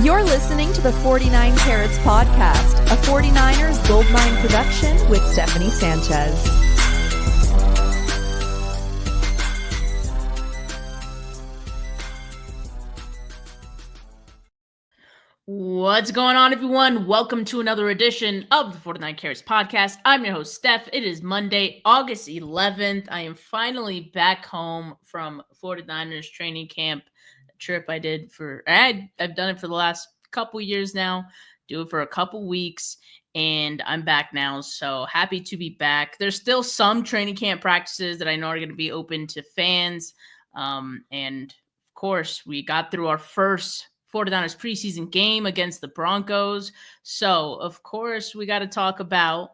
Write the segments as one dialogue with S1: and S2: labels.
S1: You're listening to the 49 Carats Podcast, a 49ers Goldmine production with Stephanie Sanchez.
S2: What's going on, everyone? Welcome to another edition of the 49 Carats Podcast. I'm your host, Steph. It is Monday, August 11th. I am finally back home from 49ers training camp. Trip I did I've done it for the last couple years now, do it for a couple weeks, and I'm back now, so happy to be back. There's still some training camp practices that I know are going to be open to fans, and of course we got through our first 49ers preseason game against the Broncos, so of course we got to talk about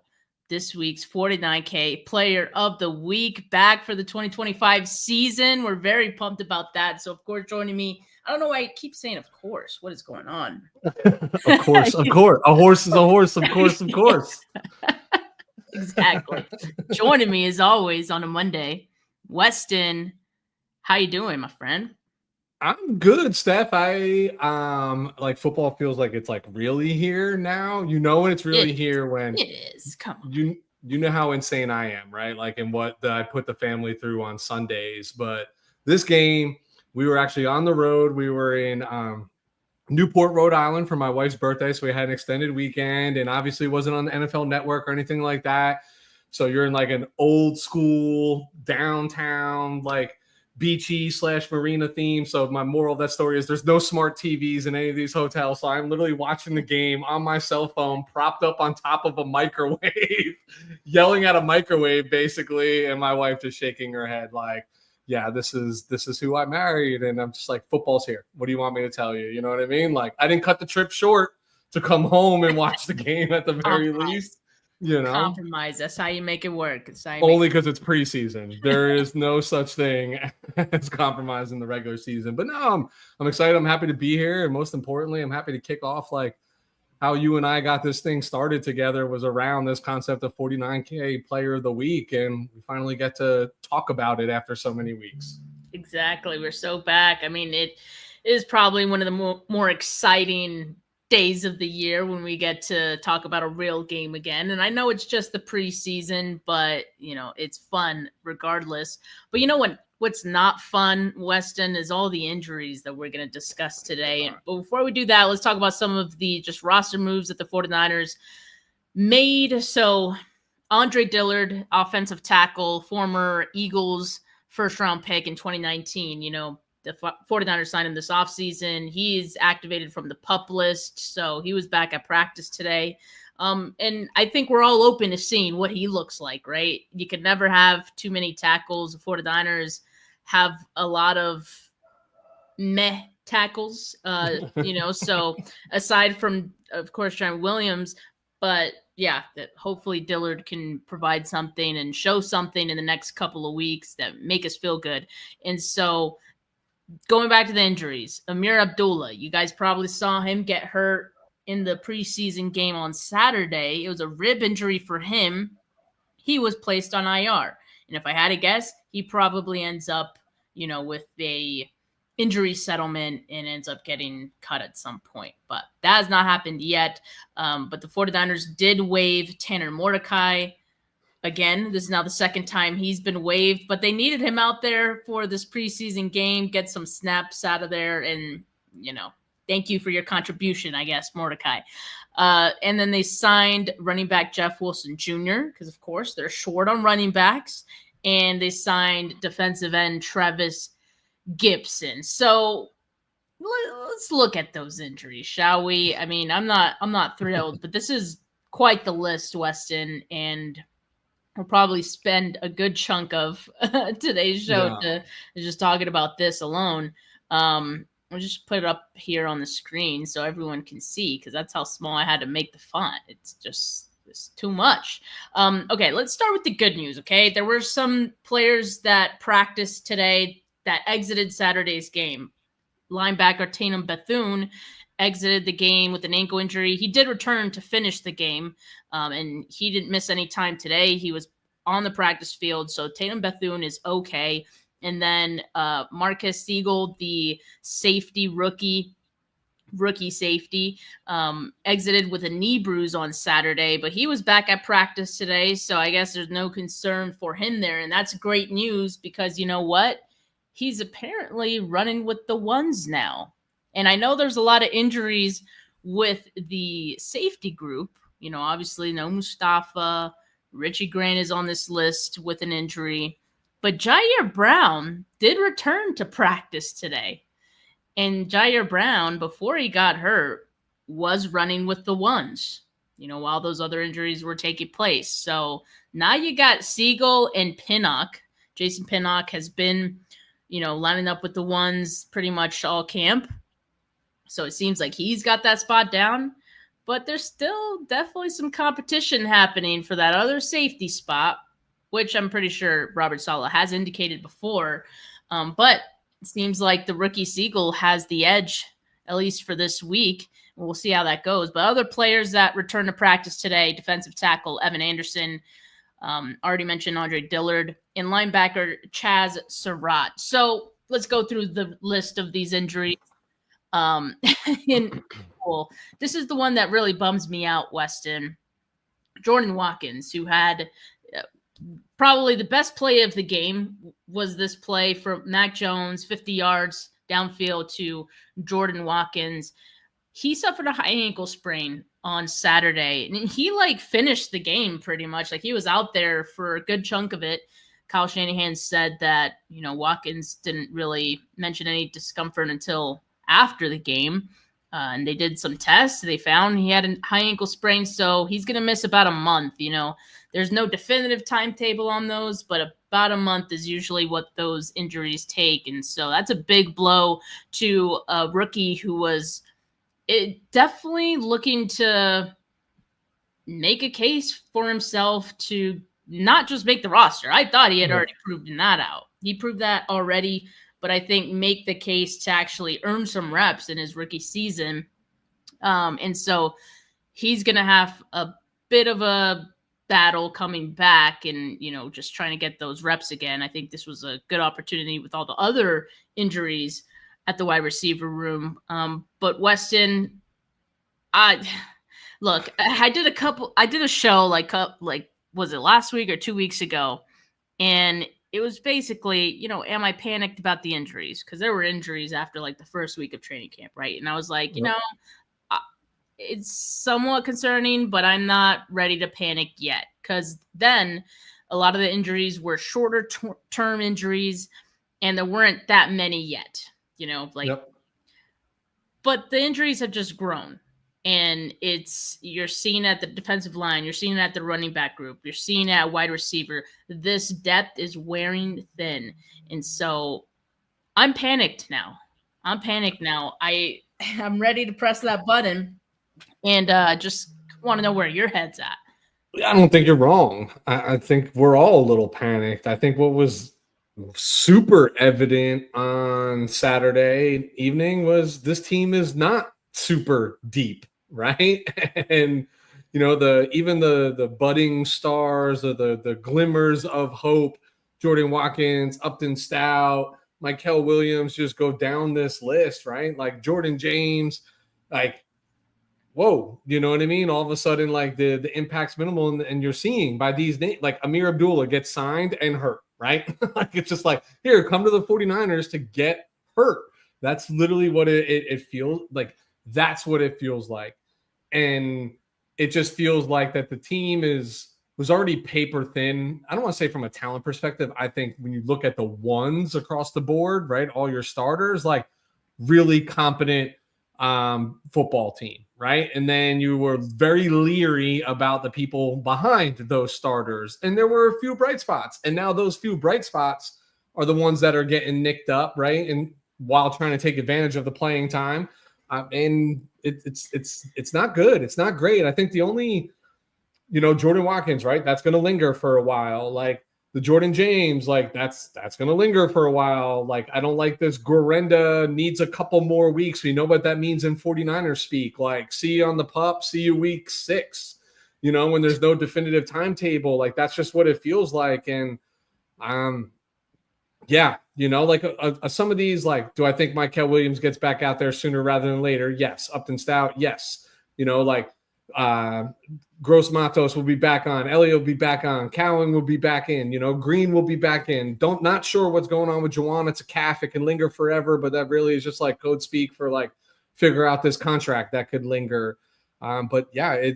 S2: this week's 49K Player of the Week, back for the 2025 season. We're very pumped about that. So, of course, joining me, I don't know why I keep saying of course. What is going on?
S3: Of course. A horse is a horse. Of course.
S2: Exactly. Joining me, as always, on a Monday, Weston. How you doing, my friend?
S3: I'm good, Steph. I like football feels like it's like really here now. You know when it's really here when
S2: it is. Come on.
S3: You know how insane I am, right? Like in what I put the family through on Sundays. But this game, we were actually on the road. We were in Newport, Rhode Island for my wife's birthday. So we had an extended weekend, and obviously it wasn't on the NFL Network or anything like that. So you're in like an old school downtown, like beachy / marina theme. So my moral of that story is there's no smart TVs in any of these hotels. So I'm literally watching the game on my cell phone, propped up on top of a microwave, yelling at a microwave basically. And my wife just shaking her head like, yeah, this is who I married. And I'm just like, football's here. What do you want me to tell you? You know what I mean? Like I didn't cut the trip short to come home and watch the game at the very least. You know,
S2: compromise. That's how you make it work.
S3: Only because it's preseason. There is no such thing as compromise in the regular season. But no, I'm excited. I'm happy to be here, and most importantly, I'm happy to kick off like how you and I got this thing started together was around this concept of 49K Player of the Week, and we finally get to talk about it after so many weeks.
S2: Exactly. We're so back. I mean, it is probably one of the more exciting days of the year when we get to talk about a real game again. And I know it's just the preseason, but you know, it's fun regardless. But you know what's not fun, Weston, is all the injuries that we're going to discuss today. But before we do that, let's talk about some of the just roster moves that the 49ers made. So Andre Dillard, offensive tackle, former Eagles first round pick in 2019, you know, the 49ers signed him this offseason. He's activated from the PUP list, so he was back at practice today. And I think we're all open to seeing what he looks like, right? You could never have too many tackles. The 49ers have a lot of meh tackles, you know, so aside from, of course, Trent Williams, but yeah, that hopefully Dillard can provide something and show something in the next couple of weeks that make us feel good. And so going back to the injuries, Amir Abdullah, you guys probably saw him get hurt in the preseason game on Saturday. It was a rib injury for him. He was placed on IR. And if I had to guess, he probably ends up, you know, with a injury settlement and ends up getting cut at some point. But that has not happened yet. But the 49ers did waive Tanner Mordecai. Again, this is now the second time he's been waived, but they needed him out there for this preseason game, get some snaps out of there, and, you know, thank you for your contribution, I guess, Mordecai. And then they signed running back Jeff Wilson Jr., because, of course, they're short on running backs, and they signed defensive end Travis Gibson. So let's look at those injuries, shall we? I mean, I'm not thrilled, but this is quite the list, Weston, and we'll probably spend a good chunk of today's show to just talking about this alone. I'll just put it up here on the screen so everyone can see, because that's how small I had to make the font. It's too much. Okay, let's start with the good news, okay? There were some players that practiced today that exited Saturday's game. Linebacker Tatum Bethune exited the game with an ankle injury. He did return to finish the game, and he didn't miss any time today. He was on the practice field, so Tatum Bethune is okay. And then Marquez Siegel, the safety rookie, rookie safety, exited with a knee bruise on Saturday, but he was back at practice today. So I guess there's no concern for him there. And that's great news because you know what? He's apparently running with the ones now. And I know there's a lot of injuries with the safety group. You know, obviously no Mustafa. Richie Grant is on this list with an injury. But Jair Brown did return to practice today. And Jair Brown, before he got hurt, was running with the ones, you know, while those other injuries were taking place. So now you got Siegel and Pinnock. Jason Pinnock has been, you know, lining up with the ones pretty much all camp. So it seems like he's got that spot down. But there's still definitely some competition happening for that other safety spot, which I'm pretty sure Robert Saleh has indicated before. But it seems like the rookie Siegel has the edge, at least for this week. We'll see how that goes. But other players that return to practice today, defensive tackle Evan Anderson, already mentioned Andre Dillard, and linebacker Chaz Surratt. So let's go through the list of these injuries. This is the one that really bums me out, Weston. Jordan Watkins, who had probably the best play of the game, was this play from Mac Jones, 50 yards downfield to Jordan Watkins. He suffered a high ankle sprain on Saturday, and he finished the game pretty much. Like, he was out there for a good chunk of it. Kyle Shanahan said that, you know, Watkins didn't really mention any discomfort until after the game. And they did some tests. They found he had a high ankle sprain, so he's going to miss about a month. You know, there's no definitive timetable on those, but about a month is usually what those injuries take. And so that's a big blow to a rookie who was definitely looking to make a case for himself to not just make the roster. I thought he had already proven that out. He proved that already, but I think make the case to actually earn some reps in his rookie season. And so he's going to have a bit of a battle coming back and, you know, just trying to get those reps again. I think this was a good opportunity with all the other injuries at the wide receiver room. But Weston, I did a show was it last week or 2 weeks ago? And it was basically, you know, am I panicked about the injuries? Because there were injuries after the first week of training camp, right? And I was like, you know, it's somewhat concerning, but I'm not ready to panic yet. Because then a lot of the injuries were shorter term injuries, and there weren't that many yet, you know, but the injuries have just grown. And you're seeing at the defensive line, you're seeing at the running back group, you're seeing at wide receiver. This depth is wearing thin. And so I'm panicked now. I'm ready to press that button and just want to know where your head's at.
S3: I don't think you're wrong. I think we're all a little panicked. I think what was super evident on Saturday evening was this team is not super deep. Right. And, you know, even the budding stars or the glimmers of hope, Jordan Watkins, Upton Stout, Mykel Williams, just go down this list, right? Like Jordan James, whoa, you know what I mean? All of a sudden, the impact's minimal, and you're seeing by these names, Amir Abdullah gets signed and hurt, right? It's just here, come to the 49ers to get hurt. That's literally what it feels like. That's what it feels like. And it just feels like that the team was already paper thin. I don't want to say from a talent perspective. I think when you look at the ones across the board, right, all your starters, really competent football team, right? And then you were very leery about the people behind those starters. And there were a few bright spots. And now those few bright spots are the ones that are getting nicked up, right? And while trying to take advantage of the playing time. And it's not good. It's not great. I think the only, you know, Jordan Watkins, right? That's going to linger for a while. The Jordan James, that's going to linger for a while. I don't like this. Gorenda needs a couple more weeks. We know what that means in 49ers speak. See you on the pup. See you week 6. You know, when there's no definitive timetable, that's just what it feels like. And yeah, You know, like some of these, like, do I think Michael Williams gets back out there sooner rather than later? Yes. Upton Stout, yes. You know, like Gross Matos will be back on. Elliott will be back on. Cowan will be back in. You know, Green will be back in. Not sure what's going on with Juwan. It's a calf. It can linger forever, but that really is just like code speak for like figure out this contract that could linger. But yeah,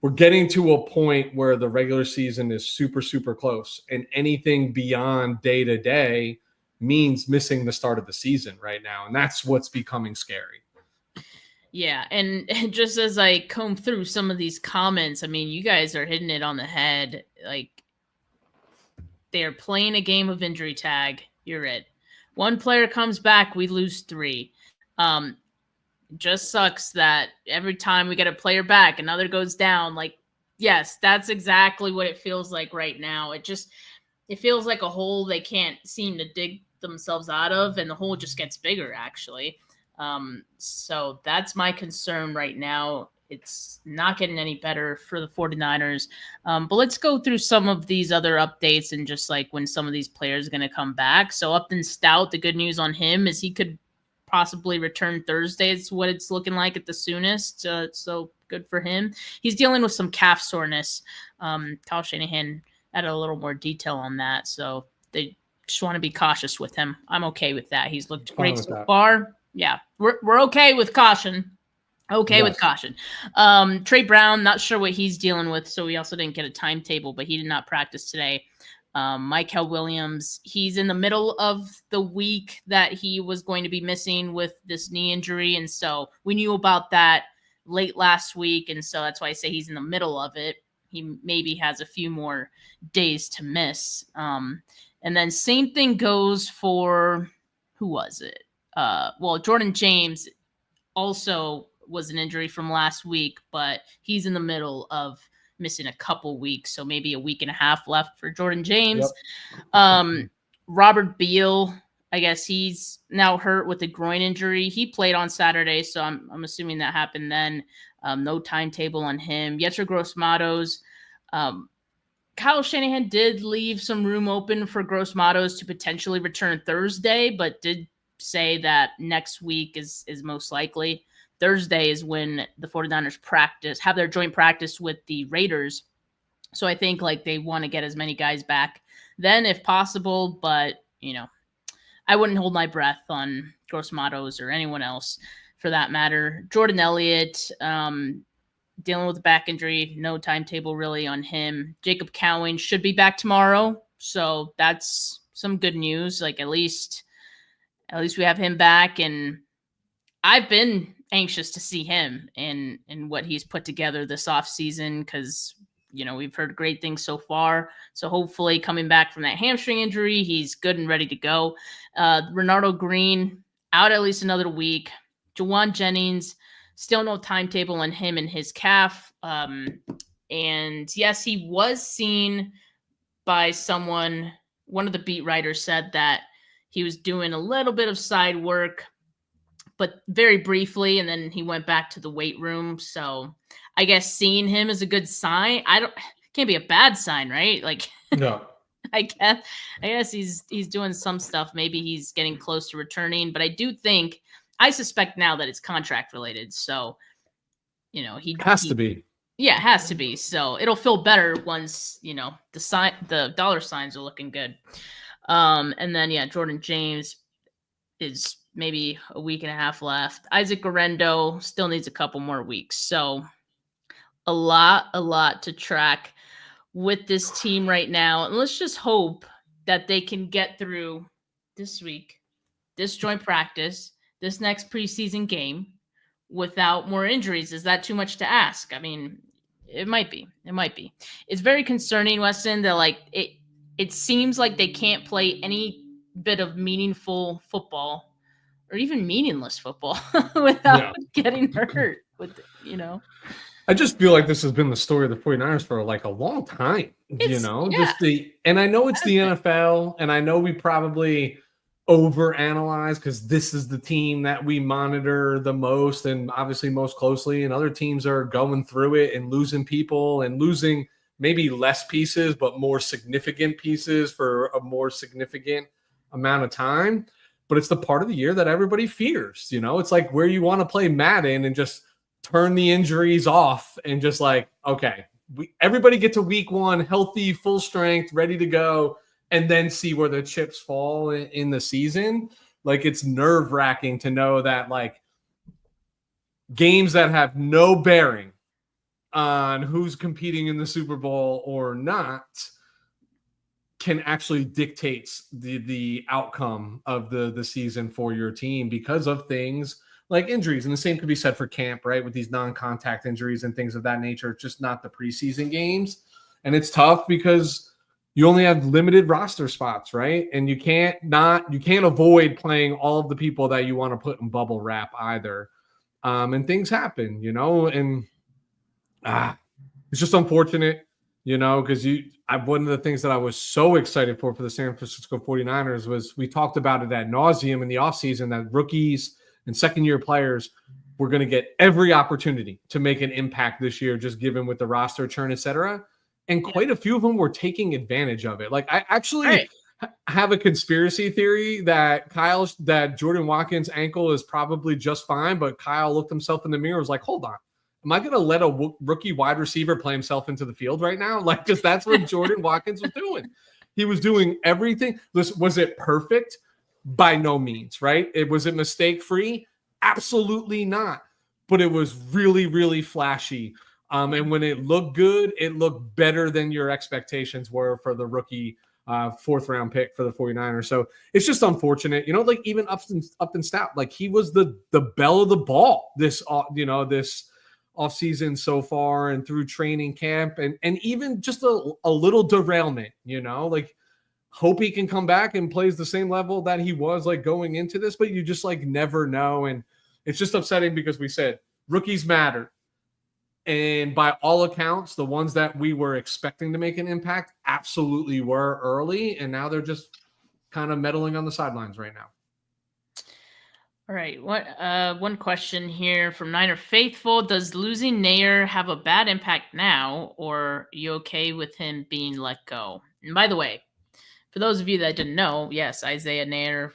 S3: we're getting to a point where the regular season is super, super close, and anything beyond day to day means missing the start of the season right now. And that's what's becoming scary.
S2: Yeah. And just as I comb through some of these comments, I mean, you guys are hitting it on the head. Like, they're playing a game of injury tag. You're it. One player comes back, we lose 3. Just sucks that every time we get a player back, another goes down. Like, yes, that's exactly what it feels like right now. It feels like a hole they can't seem to dig themselves out of, and the hole just gets bigger, actually. So that's my concern right now. It's not getting any better for the 49ers. But let's go through some of these other updates and just like when some of these players are going to come back. So Upton Stout, the good news on him is he could possibly return Thursday. It's what it's looking like at the soonest. So good for him. He's dealing with some calf soreness. Kyle Shanahan added a little more detail on that. So they just want to be cautious with him. I'm okay with that. He's looked great so far. Yeah, we're okay with caution. Okay, yes. With caution. Trey Brown, not sure what he's dealing with, so we also didn't get a timetable, but he did not practice today. Michael Williams, he's in the middle of the week that he was going to be missing with this knee injury, and so we knew about that late last week, and so that's why I say he's in the middle of it. He maybe has a few more days to miss. And then same thing goes for, who was it? Jordan James also was an injury from last week, but he's in the middle of missing a couple weeks, so maybe a week and a half left for Jordan James. Yep. Robert Beal, I guess he's now hurt with a groin injury. He played on Saturday, so I'm assuming that happened then. No timetable on him. Yetur Gross-Matos. Kyle Shanahan did leave some room open for Gross-Matos to potentially return Thursday, but did say that next week is most likely. Thursday is when the 49ers have their joint practice with the Raiders. So I think like they want to get as many guys back then if possible, but you know, I wouldn't hold my breath on Gross-Matos or anyone else for that matter. Jordan Elliott, dealing with a back injury, no timetable really on him. Jacob Cowan should be back tomorrow. So that's some good news. Like at least we have him back, and I've been anxious to see him and what he's put together this offseason because, you know, we've heard great things so far. So hopefully coming back from that hamstring injury, he's good and ready to go. Renardo Green out at least another week. Juwan Jennings, still no timetable on him and his calf. And yes, he was seen by someone. One of the beat writers said that he was doing a little bit of side work, but very briefly, and then he went back to the weight room. So I guess seeing him is a good sign. Can't be a bad sign, right? Like,
S3: no.
S2: I guess he's doing some stuff. Maybe he's getting close to returning, but I suspect now that it's contract related. So, you know, he has to be. Yeah, it has to be. So it'll feel better once, you know, the dollar signs are looking good. And then, yeah, Jordan James is maybe a week and a half left. Isaac Guerrero still needs a couple more weeks. So a lot to track with this team right now. And let's just hope that they can get through this week, this joint practice, this next preseason game without more injuries. Is that too much to ask? I mean, it might be. It's very concerning, Weston, that like it seems like they can't play any bit of meaningful football or even meaningless football without getting hurt with, you know.
S3: I just feel like this has been the story of the 49ers for like a long time, and I know it's the NFL, and I know we probably overanalyze because this is the team that we monitor the most and obviously most closely, and other teams are going through it and losing people and losing maybe less pieces, but more significant pieces for a more significant amount of time, but it's the part of the year that everybody fears. It's like where you want to play Madden and just turn the injuries off and just like, okay, everybody get to week 1 healthy, full strength, ready to go, and then see where the chips fall in the season. Like, it's nerve-wracking to know that like games that have no bearing on who's competing in the Super Bowl or not can actually dictate the outcome of the season for your team because of things like injuries. And the same could be said for camp, right? With these non-contact injuries and things of that nature, it's just not the preseason games. And it's tough because you only have limited roster spots, right? And you can't avoid playing all of the people that you want to put in bubble wrap either. And things happen, and it's just unfortunate, because one of the things that I was so excited for the San Francisco 49ers was we talked about it ad nauseum in the offseason that rookies and second-year players were going to get every opportunity to make an impact this year, just given with the roster churn, et cetera. And quite a few of them were taking advantage of it. Like, I actually have a conspiracy theory that Jordan Watkins' ankle is probably just fine, but Kyle looked himself in the mirror and was like, hold on. Am I going to let a rookie wide receiver play himself into the field right now? Like, because that's what Jordan Watkins was doing. He was doing everything. Was it perfect? By no means, right? Was it mistake-free? Absolutely not. But it was really, really flashy. And when it looked good, it looked better than your expectations were for the rookie 4th-round pick for the 49ers. So it's just unfortunate. Like even Upton Stout, like he was the belle of the ball this offseason so far and through training camp and even just a little derailment, like hope he can come back and plays the same level that he was like going into this, but you just like never know. And it's just upsetting because we said rookies matter. And by all accounts, the ones that we were expecting to make an impact absolutely were early. And now they're just kind of meddling on the sidelines right now.
S2: All right. One question here from Niner Faithful. Does losing Nair have a bad impact now, or are you okay with him being let go? And by the way, for those of you that didn't know, yes, Isaiah Nair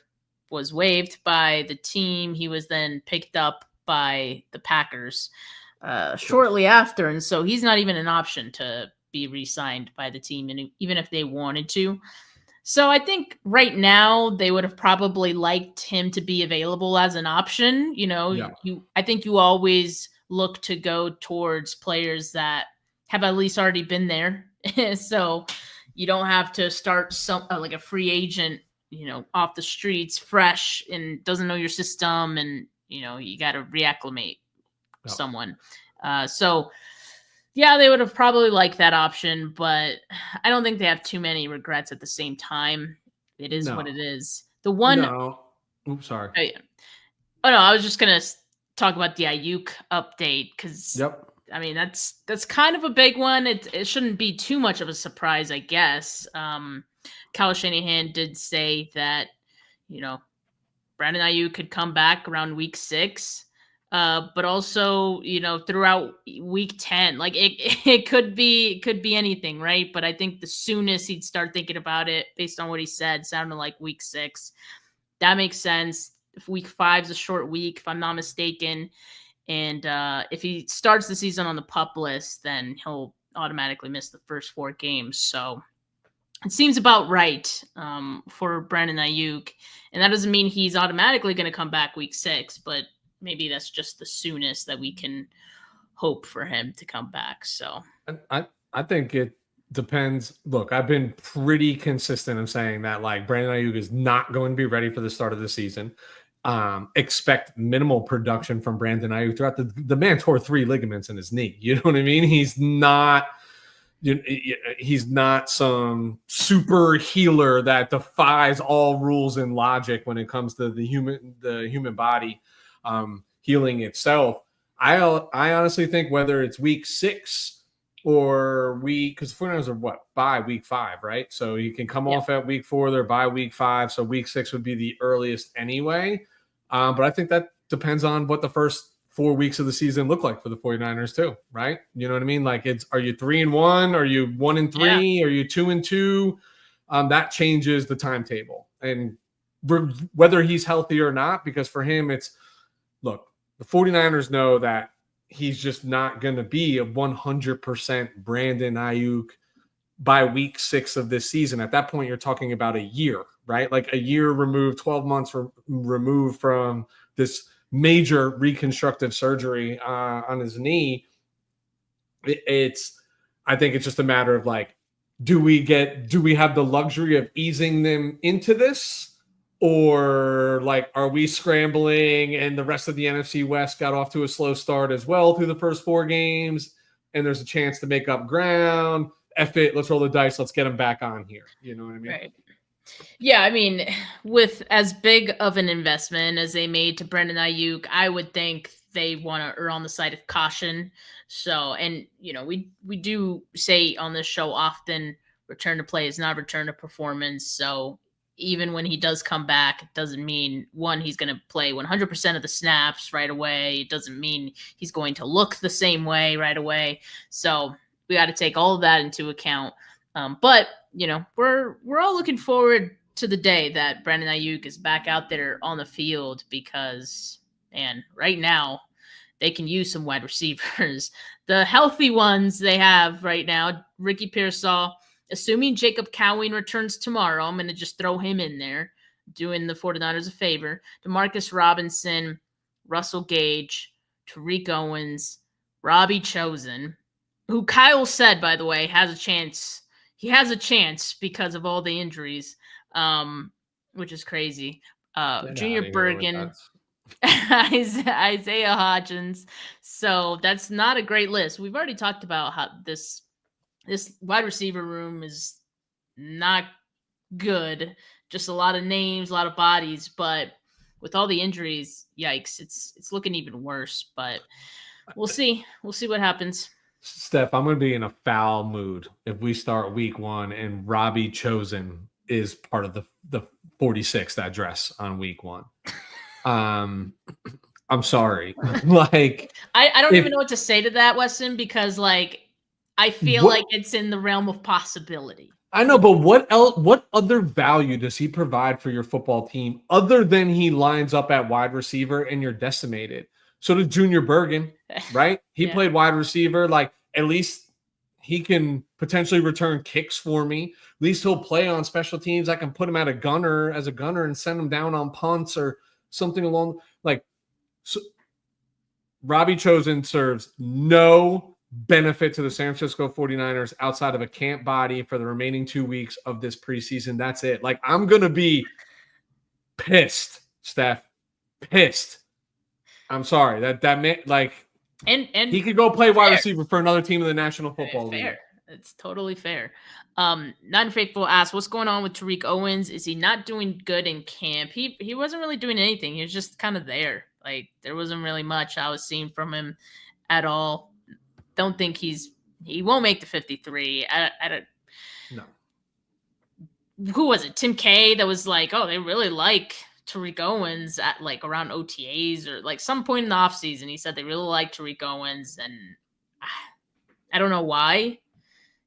S2: was waived by the team. He was then picked up by the Packers shortly after. And so he's not even an option to be re-signed by the team, and even if they wanted to. So I think right now they would have probably liked him to be available as an option. I think you always look to go towards players that have at least already been there. So you don't have to start like a free agent, off the streets, fresh and doesn't know your system. And, you got to reacclimate someone. So yeah, they would have probably liked that option, but I don't think they have too many regrets at the same time. It is what it is. The one.
S3: No. Oops, sorry.
S2: Oh no, I was just gonna talk about the Ayuk update because I mean that's kind of a big one. It shouldn't be too much of a surprise, I guess. Kyle Shanahan did say that Brandon Ayuk could come back around week 6. But also, throughout week 10, like it could be anything, right? But I think the soonest he'd start thinking about it, based on what he said, sounded like week 6. That makes sense. If week 5 is a short week, if I'm not mistaken, and if he starts the season on the PUP list, then he'll automatically miss the first 4 games. So it seems about right for Brandon Ayuk, and that doesn't mean he's automatically going to come back week 6, but maybe that's just the soonest that we can hope for him to come back. So
S3: I think it depends. Look, I've been pretty consistent in saying that like Brandon Ayuk is not going to be ready for the start of the season. Expect minimal production from Brandon Ayuk throughout the man tore 3 ligaments in his knee. You know what I mean? He's not some super healer that defies all rules and logic when it comes to the human body. Healing itself. I honestly think whether it's week 6 or because 49ers are by week 5, right? So you can come off at week 4, they're by week 5. So week 6 would be the earliest anyway. But I think that depends on what the first 4 weeks of the season look like for the 49ers too, right? You know what I mean? Like are you 3-1? Are you 1-3? Are you 2-2? That changes the timetable. And whether he's healthy or not, because for him, look, the 49ers know that he's just not going to be a 100% Brandon Ayuk by week 6 of this season. At that point, you're talking about a year, right? Like a year removed, 12 months removed from this major reconstructive surgery on his knee. I think it's just a matter of like, do we have the luxury of easing them into this? Or like, are we scrambling and the rest of the NFC West got off to a slow start as well through the first 4 games, and there's a chance to make up ground? F it, let's roll the dice. Let's get them back on here. You know what I mean?
S2: Right. Yeah, I mean, with as big of an investment as they made to Brandon Ayuk, I would think they want to err on the side of caution. So, and we do say on this show often, return to play is not return to performance. So even when he does come back, it doesn't mean, one, he's going to play 100% of the snaps right away. It doesn't mean he's going to look the same way right away. So we got to take all of that into account. But, we're all looking forward to the day that Brandon Ayuk is back out there on the field because, man, right now they can use some wide receivers. The healthy ones they have right now, Ricky Pearsall, assuming Jacob Cowing returns tomorrow, I'm going to just throw him in there, doing the 49ers a favor. Demarcus Robinson, Russell Gage, Tariq Owens, Robbie Chosen, who Kyle said, by the way, has a chance. He has a chance because of all the injuries, which is crazy. Junior Bergen, Isaiah Hodgins. So that's not a great list. We've already talked about how this wide receiver room is not good. Just a lot of names, a lot of bodies, but with all the injuries, yikes, it's looking even worse. But we'll see. We'll see what happens.
S3: Steph, I'm going to be in a foul mood if we start week 1 and Robbie Chosen is part of the 46th address on week 1. I'm sorry. Like,
S2: I don't even know what to say to that, Weston, because like I feel like it's in the realm of possibility.
S3: I know, but what other value does he provide for your football team other than he lines up at wide receiver and you're decimated? So did Junior Bergen, right? He played wide receiver. Like, at least he can potentially return kicks for me. At least he'll play on special teams. I can put him as a gunner and send him down on punts or something along. Like, so Robbie Chosen serves no benefit to the San Francisco 49ers outside of a camp body for the remaining 2 weeks of this preseason. That's it. Like, I'm going to be pissed, Steph. Pissed. I'm sorry. That man, like, and he could go play wide receiver for another team in the National Football League.
S2: Fair. It's totally fair. Non-Faithful asks, what's going on with Tariq Owens? Is he not doing good in camp? He wasn't really doing anything. He was just kind of there. Like, there wasn't really much I was seeing from him at all. Don't think he won't make the 53.
S3: No.
S2: Who was it? Tim K that was like, oh, they really like Tariq Owens at like around OTAs or like some point in the offseason. He said they really like Tariq Owens, and I don't know why.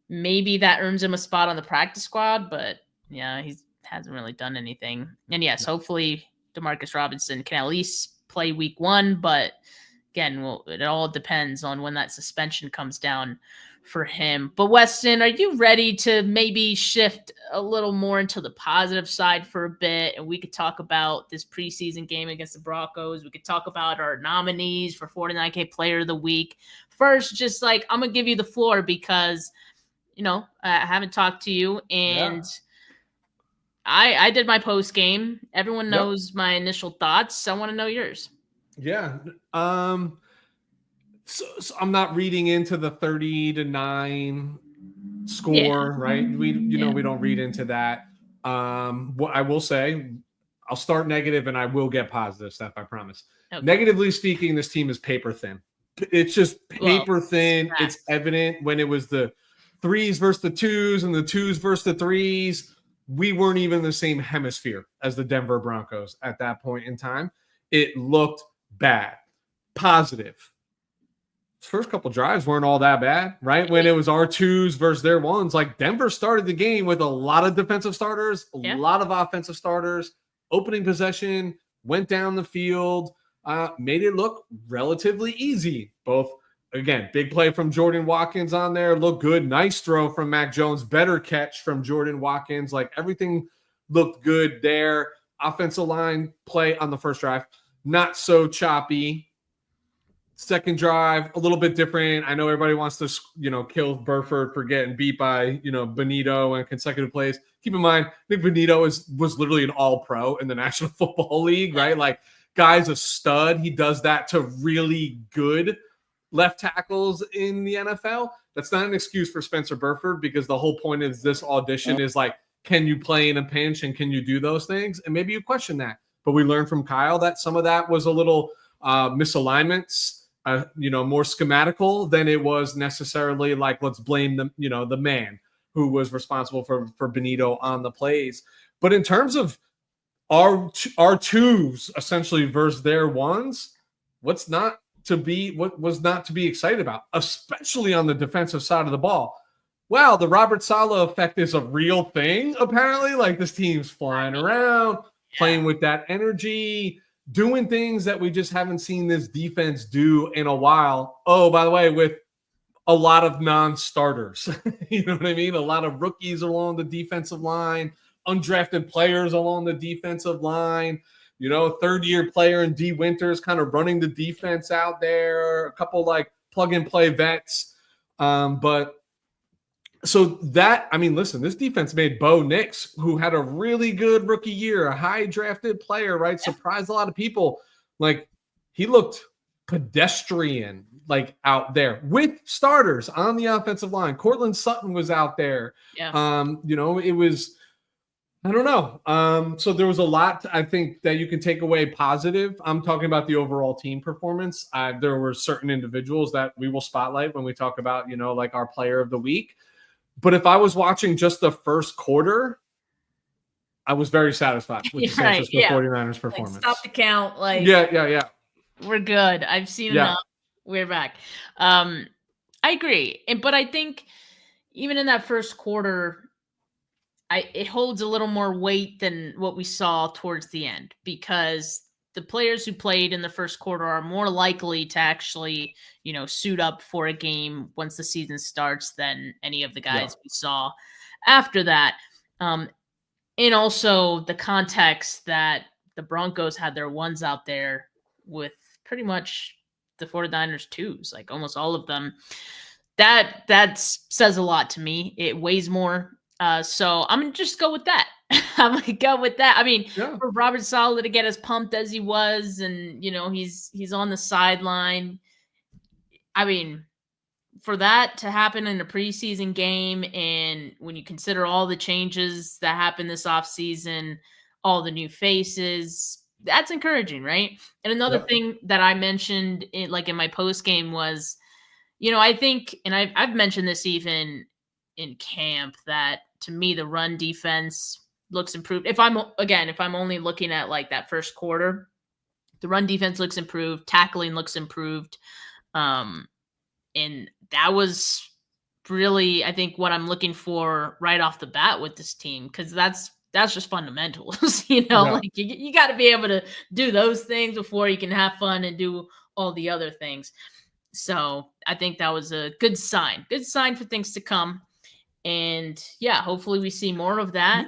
S2: Maybe that earns him a spot on the practice squad, but yeah, he hasn't really done anything. And yes, hopefully Demarcus Robinson can at least play week 1, but again, it all depends on when that suspension comes down for him. But Weston, are you ready to maybe shift a little more into the positive side for a bit? And we could talk about this preseason game against the Broncos. We could talk about our nominees for 49K Player of the Week. First, just like, I'm going to give you the floor because, I haven't talked to you, and I did my post game. Everyone knows my initial thoughts. I want to know yours.
S3: Yeah. So I'm not reading into the 30-9 score, right? We don't read into that. What I will say, I'll start negative and I will get positive stuff, I promise. Okay. Negatively speaking, this team is paper thin. It's just paper thin. It's evident when it was the 3s versus the 2s and the 2s versus the 3s. We weren't even in the same hemisphere as the Denver Broncos at that point in time. It looked bad. Positive. First couple drives weren't all that bad, right? When it was our 2s versus their 1s, like Denver started the game with a lot of defensive starters, a lot of offensive starters, opening possession, went down the field, made it look relatively easy. Both, again, big play from Jordan Watkins on there, looked good. Nice throw from Mac Jones, better catch from Jordan Watkins. Like everything looked good there. Offensive line play on the first drive, not so choppy. Second drive, a little bit different. I know everybody wants to, kill Burford for getting beat by, Benito and consecutive plays. Keep in mind, Nick Benito was literally an all-pro in the National Football League, right? Like, guy's a stud. He does that to really good left tackles in the NFL. That's not an excuse for Spencer Burford, because the whole point of this audition is like, can you play in a pinch and can you do those things? And maybe you question that. But we learned from Kyle that some of that was a little misalignments. More schematical than it was necessarily like, let's blame the man who was responsible for Benito on the plays. But in terms of our twos essentially versus their ones, what was not to be excited about, especially on the defensive side of the ball. Wow, the Robert Saleh effect is a real thing, apparently. Like, this team's flying around, playing with that energy, doing things that we just haven't seen this defense do in a while. Oh, by the way, with a lot of non-starters. You know what I mean? A lot of rookies along the defensive line, undrafted players along the defensive line, third-year player in D. Winters kind of running the defense out there, a couple like plug-and-play vets. Listen, this defense made Bo Nix, who had a really good rookie year, a high drafted player, right? Surprised a lot of people. Like, he looked pedestrian, like, out there with starters on the offensive line. Cortland Sutton was out there.
S2: Yeah.
S3: It was, I don't know. So there was a lot, I think, that you can take away positive. I'm talking about the overall team performance. There were certain individuals that we will spotlight when we talk about, like our player of the week. But if I was watching just the first quarter, I was very satisfied with the San Francisco 49ers performance.
S2: Like, stop the count. Like,
S3: yeah.
S2: We're good. I've seen enough. We're back. I agree. But I think even in that first quarter, it holds a little more weight than what we saw towards the end, because the players who played in the first quarter are more likely to actually, suit up for a game once the season starts than any of the guys we saw after that. And also the context that the Broncos had their ones out there with pretty much the 49ers twos, like almost all of them. That says a lot to me. It weighs more. So I'm going to just go with that. I'm going to go with that. I mean, for Robert Saleh to get as pumped as he was, and, he's on the sideline. I mean, for that to happen in a preseason game, and when you consider all the changes that happened this offseason, all the new faces, that's encouraging, right? And another thing that I mentioned in my post game was, I think, and I've mentioned this even in camp, that to me the run defense looks improved. If I'm only looking at like that first quarter, the run defense looks improved, tackling looks improved. And that was really, I think, what I'm looking for right off the bat with this team, because that's just fundamentals. Like you got to be able to do those things before you can have fun and do all the other things. So I think that was a good sign for things to come. And hopefully we see more of that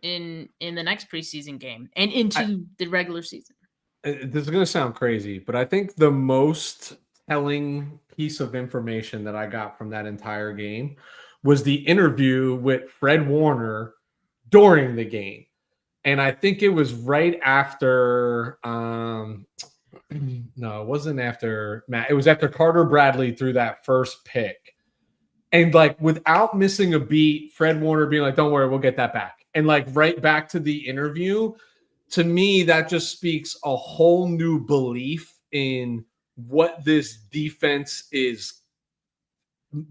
S2: in the next preseason game and into the regular season.
S3: This is going to sound crazy, but I think the most telling piece of information that I got from that entire game was the interview with Fred Warner during the game. And I think it was right after no, it wasn't after Matt. It was after Carter Bradley threw that first pick. And like, without missing a beat, Fred Warner being like, don't worry, we'll get that back. And like, right back to the interview. To me, that just speaks a whole new belief in what this defense is,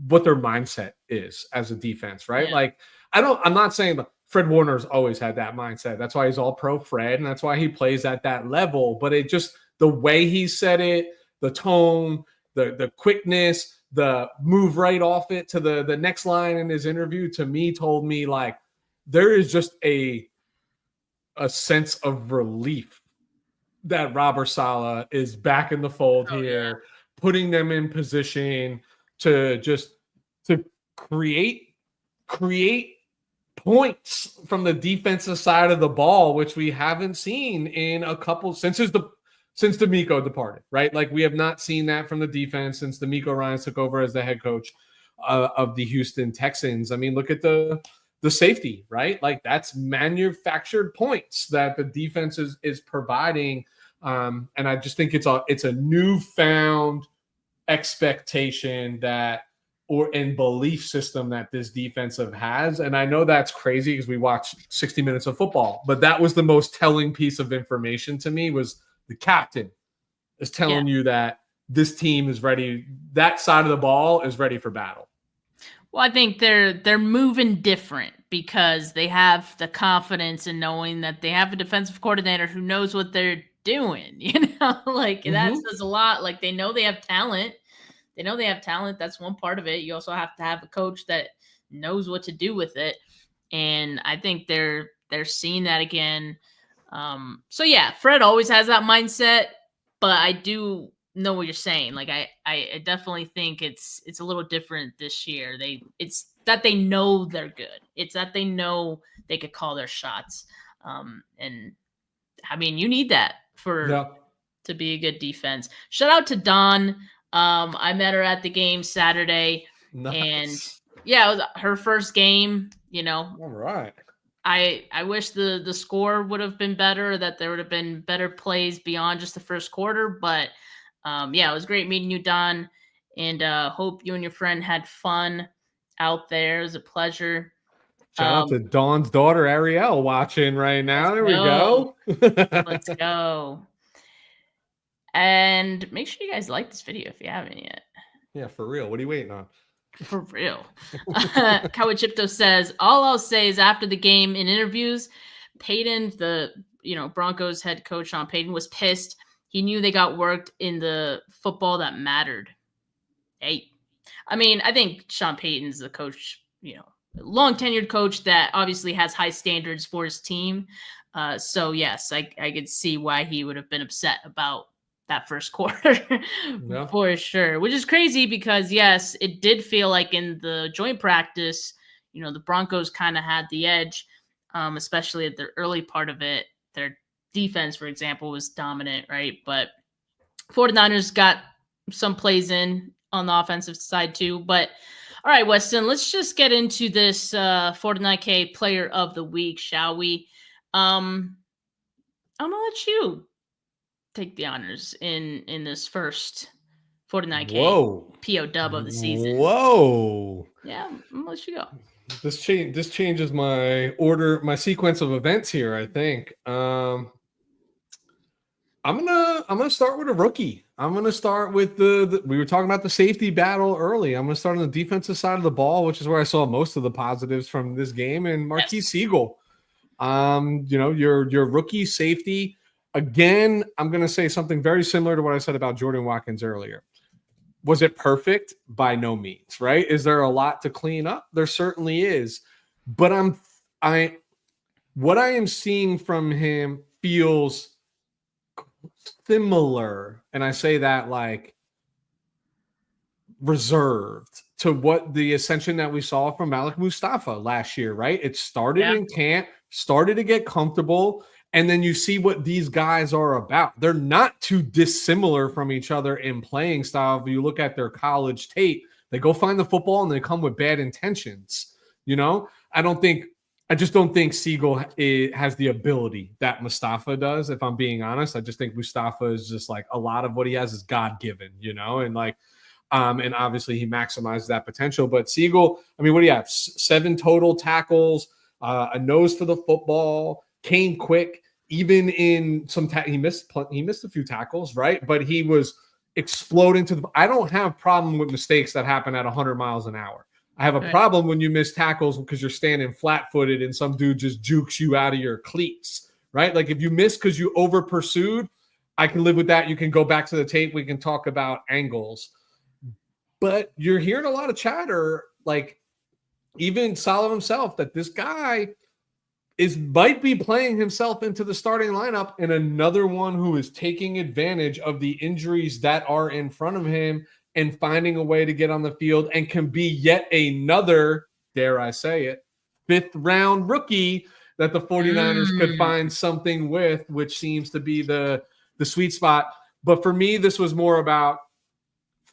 S3: what their mindset is as a defense, right? Yeah. Like, I'm not saying that Fred Warner's always had that mindset. That's why he's all pro Fred, and that's why he plays at that level. But it just, the way he said it, the tone, the quickness, the move right off it to the next line in his interview, to me, told me like there is just a a sense of relief that Robert Saleh is back in the fold here, putting them in position to create points from the defensive side of the ball, which we haven't seen in a couple since DeMeco departed, right? Like we have not seen that from the defense since DeMeco Ryans took over as the head coach of the Houston Texans. I mean, look at the safety, right? Like that's manufactured points that the defense is providing. And I just think it's a newfound expectation and belief system that this defensive has. And I know that's crazy because we watched 60 minutes of football, but that was the most telling piece of information to me was the captain is telling you that this team is ready. That side of the ball is ready for battle.
S2: Well, I think they're moving different because they have the confidence in knowing that they have a defensive coordinator who knows what they're doing. Like that says a lot. Like they know they have talent. That's one part of it. You also have to have a coach that knows what to do with it. And I think they're seeing that again. So yeah, Fred always has that mindset, but I do know what you're saying. Like I definitely think it's a little different this year. It's that they know they're good. It's that they know they could call their shots. And I mean, you need that to be a good defense. Shout out to Dawn. I met her at the game Saturday.
S3: Nice.
S2: And yeah, it was her first game,
S3: All right.
S2: I wish the score would have been better, that there would have been better plays beyond just the first quarter. But it was great meeting you, Don, and hope you and your friend had fun out there. It was a pleasure.
S3: Shout out to Dawn's daughter, Ariel, watching right now. There we go.
S2: Let's go. And make sure you guys like this video if you haven't yet.
S3: Yeah, for real. What are you waiting on?
S2: For real. Kawachipto says, all I'll say is after the game in interviews, Peyton, the Broncos head coach Sean Payton, was pissed. He knew they got worked in the football that mattered. Hey, I mean, I think Sean Payton's the coach, long tenured coach that obviously has high standards for his team. So yes, I could see why he would have been upset about that first quarter for sure, which is crazy because yes, it did feel like in the joint practice, the Broncos kind of had the edge, especially at the early part of it. Their defense, for example, was dominant, right? But 49ers got some plays in on the offensive side too. But all right, Weston, let's just get into this 49K player of the week, shall we? I'm gonna let you take the honors in this first 49K PO dub of the season.
S3: Whoa.
S2: Yeah, I'm gonna let you go.
S3: This changes my order, my sequence of events here, I think. I'm gonna start with a rookie. I'm gonna start with we were talking about the safety battle early. I'm gonna start on the defensive side of the ball, which is where I saw most of the positives from this game, and Marquise Siegel. Your rookie safety. Again, I'm going to say something very similar to what I said about Jordan Watkins earlier. Was it perfect? By no means, right? Is there a lot to clean up? There certainly is. But what I am seeing from him feels similar, and I say that like reserved to what the ascension that we saw from Malik Mustafa last year, right? It started in camp, started to get comfortable. And then you see what these guys are about. They're not too dissimilar from each other in playing style. If you look at their college tape, they go find the football and they come with bad intentions. I just don't think Siegel has the ability that Mustafa does. If I'm being honest, I just think Mustafa is just like a lot of what he has is God-given, and obviously he maximizes that potential. But Siegel, I mean, what do you have? 7 total tackles, a nose for the football, came quick, even in some he missed a few tackles, right? But he was exploding I don't have problem with mistakes that happen at 100 miles an hour. I have a problem when you miss tackles because you're standing flat-footed and some dude just jukes you out of your cleats, right? Like if you miss because you over pursued, I can live with that. You can go back to the tape. We can talk about angles. But you're hearing a lot of chatter, like even Saleh himself, that this guy might be playing himself into the starting lineup, and another one who is taking advantage of the injuries that are in front of him and finding a way to get on the field and can be yet another, dare I say it, 5th round rookie that the 49ers could find something with, which seems to be the sweet spot. But for me, this was more about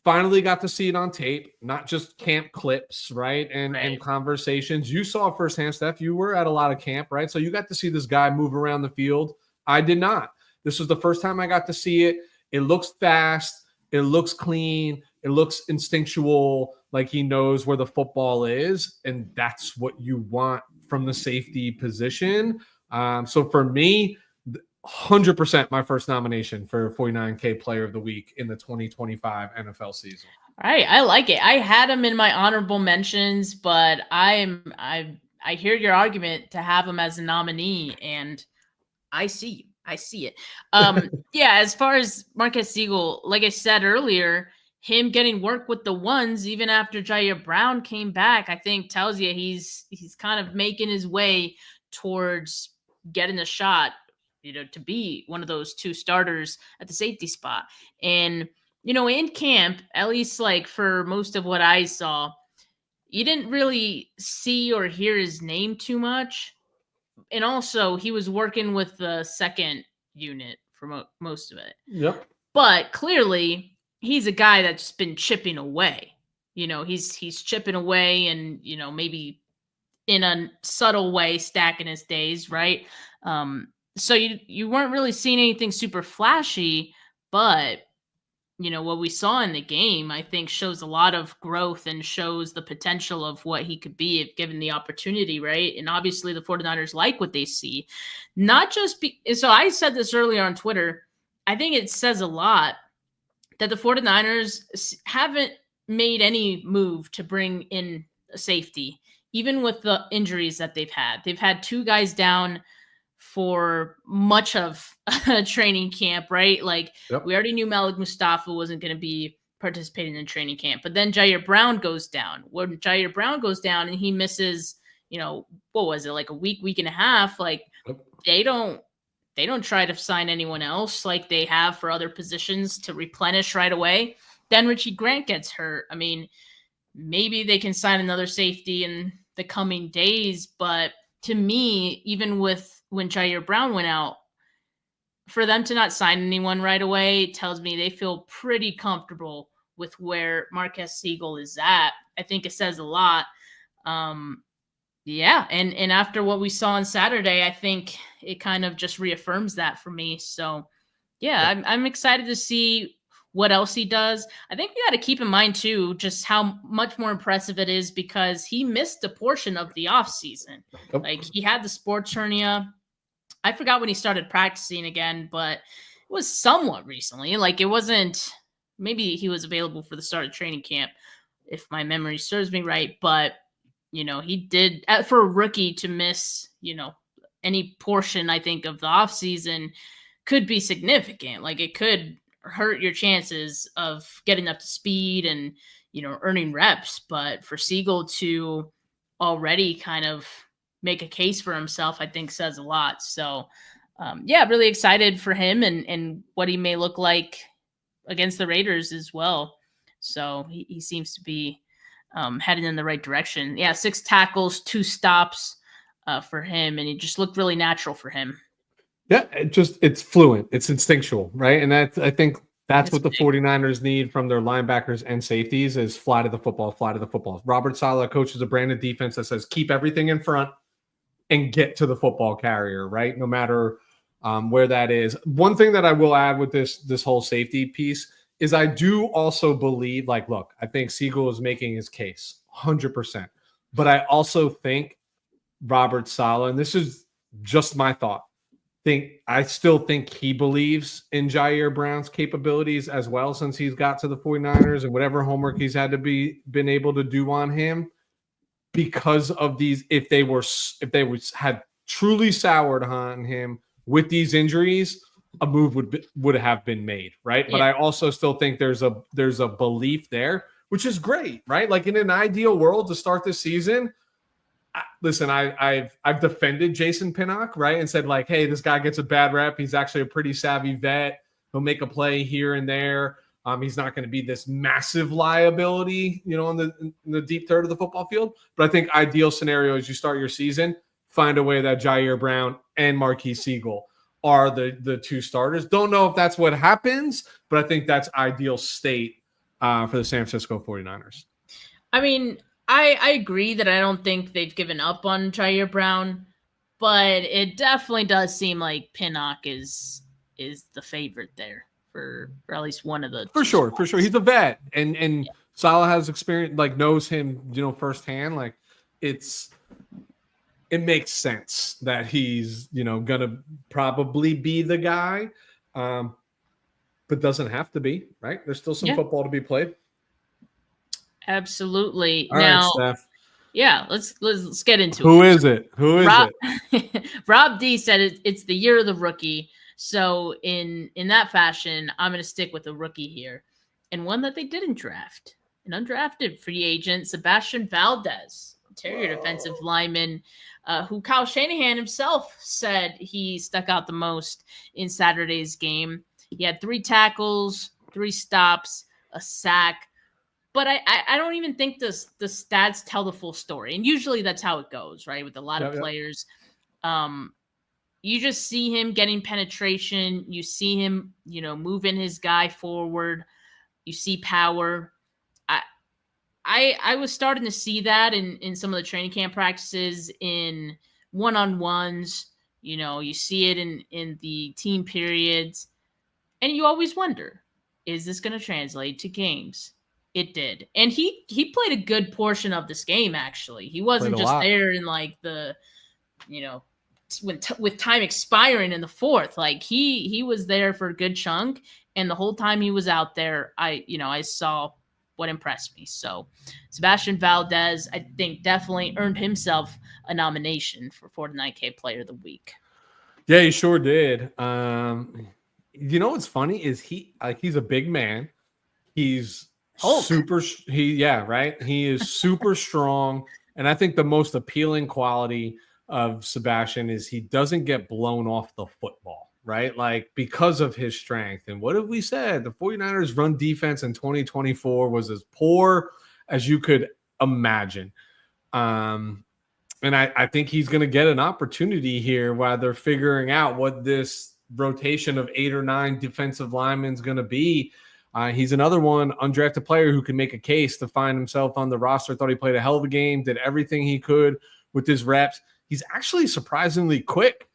S3: finally got to see it on tape, not just camp clips, right? And conversations. You saw firsthand, Steph. You were at a lot of camp, right? So you got to see this guy move around the field. I did not. This was the first time I got to see it. It looks fast. It looks clean. It looks instinctual, like he knows where the football is. And that's what you want from the safety position. So for me, 100% my first nomination for 49K Player of the Week in the 2025 NFL season.
S2: All right, I like it. I had him in my honorable mentions, but I hear your argument to have him as a nominee, and I see it. Yeah, as far as Marquez Siegel, like I said earlier, him getting work with the ones even after Jair Brown came back, I think tells you he's kind of making his way towards getting a shot, to be one of those 2 starters at the safety spot. And, in camp, at least like for most of what I saw, you didn't really see or hear his name too much. And also he was working with the second unit for most of it.
S3: Yep.
S2: But clearly he's a guy that's been chipping away. He's chipping away and, maybe in a subtle way stacking his days, right? So you weren't really seeing anything super flashy, but what we saw in the game, I think shows a lot of growth and shows the potential of what he could be if given the opportunity, right? And obviously the 49ers like what they see. Not just so I said this earlier on Twitter, I think it says a lot that the 49ers haven't made any move to bring in a safety, even with the injuries that they've had. They've had 2 guys down for much of training camp, right? Like we already knew Malik Mustafa wasn't going to be participating in training camp, but then Jair Brown goes down. When Jair Brown goes down and he misses, what was it, like a week and a half, like they don't try to sign anyone else like they have for other positions to replenish right away. Then Richie Grant gets hurt. I mean, maybe they can sign another safety in the coming days, but to me, even when Jair Brown went out, for them to not sign anyone right away tells me they feel pretty comfortable with where Marquez Siegel is at. I think it says a lot. Yeah, and after what we saw on Saturday, I think it kind of just reaffirms that for me. So, yeah, I'm excited to see what else he does. I think we got to keep in mind, too, just how much more impressive it is because he missed a portion of the offseason. Like, he had the sports hernia. I forgot when he started practicing again, but it was somewhat recently. Like, it wasn't – maybe he was available for the start of training camp, if my memory serves me right. But, he did – for a rookie to miss, any portion, I think, of the offseason could be significant. Like, it could – hurt your chances of getting up to speed and, earning reps. But for Siegel to already kind of make a case for himself, I think says a lot. So, really excited for him and what he may look like against the Raiders as well. So he seems to be heading in the right direction. Yeah, 6 tackles, 2 stops for him, and he just looked really natural for him.
S3: Yeah, it's fluent. It's instinctual, right? And I think that's what the 49ers need from their linebackers and safeties is fly to the football. Robert Saleh coaches a brand of defense that says keep everything in front and get to the football carrier, right? No matter where that is. One thing that I will add with this whole safety piece is I do also believe, look, I think Siegel is making his case 100%. But I also think Robert Saleh, and this is just my thought, I still think he believes in Jair Brown's capabilities as well since he's got to the 49ers and whatever homework he's had to been able to do on him because of these. If they had truly soured on him with these injuries, a move would have been made, right? Yeah. But I also still think there's a belief there, which is great, right? Like in an ideal world to start this season, listen, I've defended Jason Pinnock, right, and said like, hey, this guy gets a bad rep. He's actually a pretty savvy vet. He'll make a play here and there. He's not going to be this massive liability, in the deep third of the football field. But I think ideal scenario is you start your season, find a way that Jair Brown and Marquise Siegel are the two starters. Don't know if that's what happens, but I think that's ideal state for the San Francisco 49ers.
S2: I mean, I agree that I don't think they've given up on Jair Brown, but it definitely does seem like Pinnock is the favorite there for at least one of the
S3: for sure. He's a vet, and
S2: yeah.
S3: Saleh has experience, like knows him, firsthand. Like it makes sense that he's gonna probably be the guy, but doesn't have to be, right? There's still some football to be played.
S2: Absolutely.
S3: All
S2: now,
S3: right, Steph.
S2: Yeah, let's get into
S3: Who is it? Who is
S2: it? Rob D said it's the year of the rookie. So in that fashion, I'm going to stick with a rookie here, and one that they didn't draft, an undrafted free agent, Sebastian Valdez, interior defensive lineman, who Kyle Shanahan himself said he stuck out the most in Saturday's game. He had 3 tackles, 3 stops, a sack. But I don't even think the stats tell the full story. And usually that's how it goes, right? With a lot of players. You just see him getting penetration. You see him, moving his guy forward. You see power. I was starting to see that in some of the training camp practices, in one-on-ones. You see it in the team periods. And you always wonder, is this going to translate to games? It did. And he played a good portion of this game, actually. He wasn't just there in like the, with time expiring in the fourth. Like he was there for a good chunk. And the whole time he was out there, I saw what impressed me. So Sebastian Valdez, I think, definitely earned himself a nomination for 49K Player of the Week.
S3: Yeah, he sure did. What's funny is he's a big man. He's
S2: Hulk.
S3: He is super strong. And I think the most appealing quality of Sebastian is he doesn't get blown off the football, right? Like, because of his strength. And what have we said? The 49ers run defense in 2024 was as poor as you could imagine. And I think he's going to get an opportunity here while they're figuring out what this rotation of 8 or 9 defensive linemen is going to be. He's another one, undrafted player, who can make a case to find himself on the roster. Thought he played a hell of a game, did everything he could with his reps. He's actually surprisingly quick,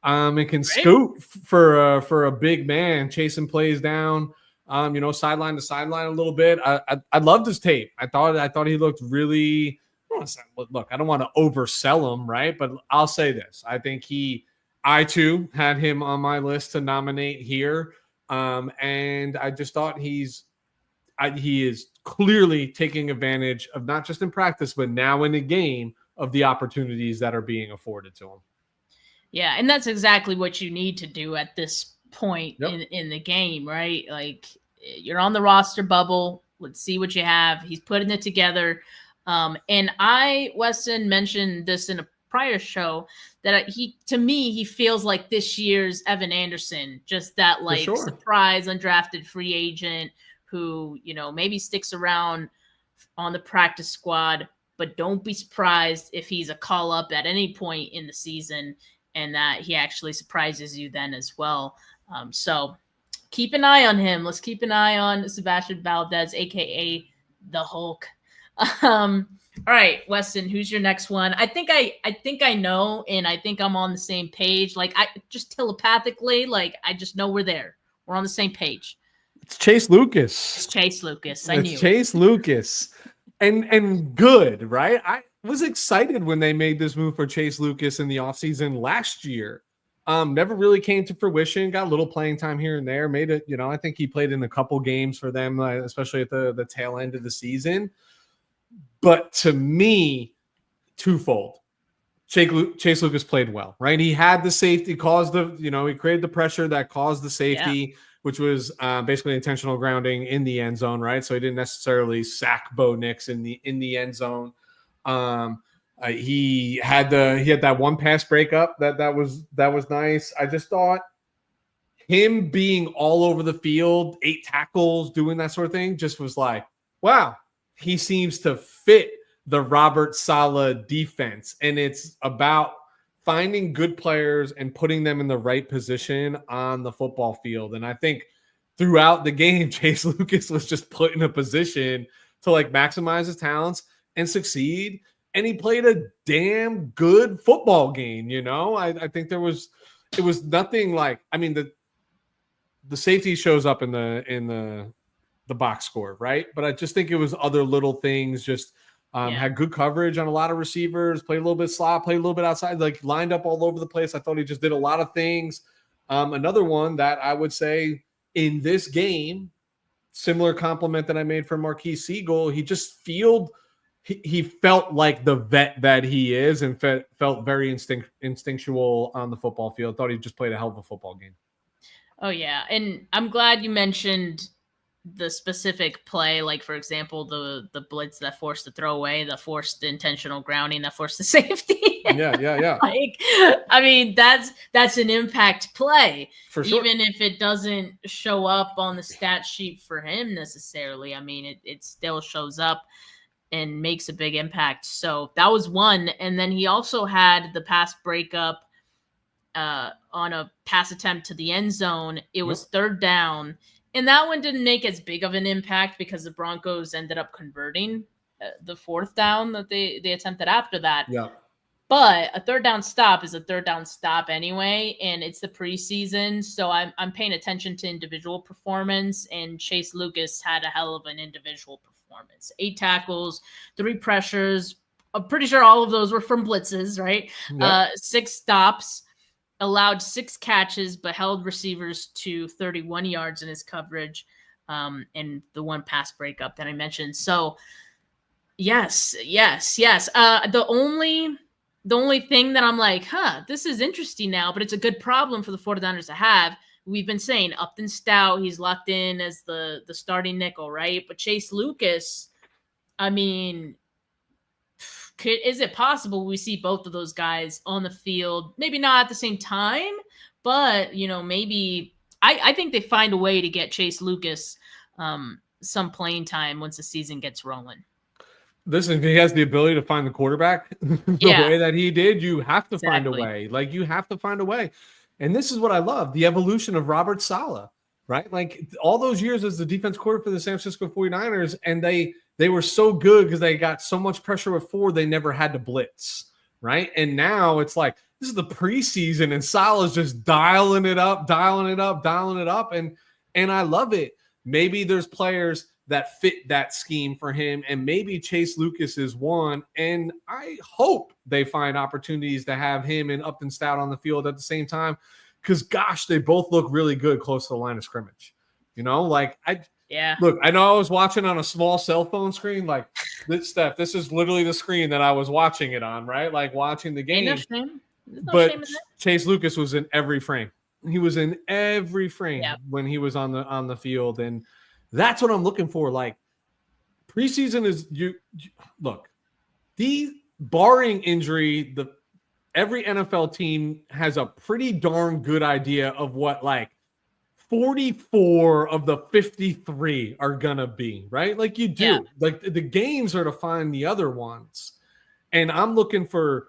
S3: and can scoot for a big man, chasing plays down, sideline to sideline a little bit. I loved his tape. I thought he looked really. Look, I don't want to oversell him, right? But I'll say this: I think I too had him on my list to nominate here. And I just thought he is clearly taking advantage of, not just in practice, but now in the game, of the opportunities that are being afforded to him.
S2: Yeah, and that's exactly what you need to do at this point in the game, right? Like, you're on the roster bubble. Let's see what you have. He's putting it together. And Weston mentioned this in a prior show, that he feels like this year's Evan Anderson, just that surprise undrafted free agent who, maybe sticks around on the practice squad, but don't be surprised if he's a call up at any point in the season, and that he actually surprises you then as well. So keep an eye on him. Let's keep an eye on Sebastian Valdez, aka the Hulk. All right, Weston, who's your next one? I think I know, and I think I'm on the same page. Like, I just telepathically, like, I just know we're there. We're on the same page.
S3: It's Chase Lucas.
S2: It's Chase Lucas. I knew.
S3: It's Chase Lucas. And good, right? I was excited when they made this move for Chase Lucas in the offseason last year. Never really came to fruition. Got a little playing time here and there. Made it, I think he played in a couple games for them, especially at the tail end of the season. But to me, twofold. Chase Lucas played well, right? He had the safety, he created the pressure that caused the safety, which was basically intentional grounding in the end zone, right? So he didn't necessarily sack Bo Nix in the end zone. He had that one pass breakup that was nice. I just thought him being all over the field, 8 tackles, doing that sort of thing, just was like, wow, he seems to fit the Robert Saleh defense. And it's about finding good players and putting them in the right position on the football field. And I think throughout the game, Chase Lucas was just put in a position to like maximize his talents and succeed. And he played a damn good football game. I think it was nothing like, I mean, the safety shows up in the box score, right? But I just think it was other little things. Just had good coverage on a lot of receivers, played a little bit slot, played a little bit outside, like lined up all over the place. I thought he just did a lot of things. Another one that I would say in this game, similar compliment that I made for Marquise Siegel, he just he felt like the vet that he is and felt very instinctual on the football field. Thought he just played a hell of a football game.
S2: Oh, yeah. And I'm glad you mentioned the specific play, like, for example, the blitz that forced the throwaway, the forced intentional grounding that forced the safety.
S3: Yeah.
S2: Like, I mean, that's an impact play.
S3: For sure.
S2: Even if it doesn't show up on the stat sheet for him necessarily. I mean, it still shows up and makes a big impact. So that was one. And then he also had the pass breakup on a pass attempt to the end zone. It was 3rd down, and that one didn't make as big of an impact because the Broncos ended up converting the 4th down that they attempted after that.
S3: Yeah.
S2: But a 3rd down stop is a 3rd down stop anyway, and it's the preseason, so I'm paying attention to individual performance, and Chase Lucas had a hell of an individual performance. 8 tackles, 3 pressures. I'm pretty sure all of those were from blitzes, right? Yep. 6 stops. Allowed 6 catches, but held receivers to 31 yards in his coverage, and the 1 pass breakup that I mentioned. So, yes. The only thing that I'm like, this is interesting now, but it's a good problem for the 49ers to have. We've been saying Upton Stout, he's locked in as the starting nickel, right? But Chase Lucas, I mean, is it possible we see both of those guys on the field? Maybe not at the same time, but, maybe I think they find a way to get Chase Lucas some playing time once the season gets rolling.
S3: Listen, if he has the ability to find the quarterback the way that he did, you have to find a way. Like, you have to find a way. And this is what I love, the evolution of Robert Saleh, right? Like, all those years as the defense coordinator for the San Francisco 49ers, and they were so good because they got so much pressure before they never had to blitz, right? And now it's like, this is the preseason and Saleh's just dialing it up. And I love it. Maybe there's players that fit that scheme for him, and maybe Chase Lucas is one. And I hope they find opportunities to have him and Upton Stout on the field at the same time, because gosh, they both look really good close to the line of scrimmage. Look, I know I was watching on a small cell phone screen. Like, this, Steph, this is literally the screen that I was watching it on, right? Like, watching the game. But Chase Lucas was in every frame. He was in every frame when he was on the field, and that's what I'm looking for. Like, preseason is look, barring injury, every NFL team has a pretty darn good idea of what, like, 44 of the 53 are gonna be, right? Like, you do. Yeah. Like, the games are to find the other ones. And I'm looking for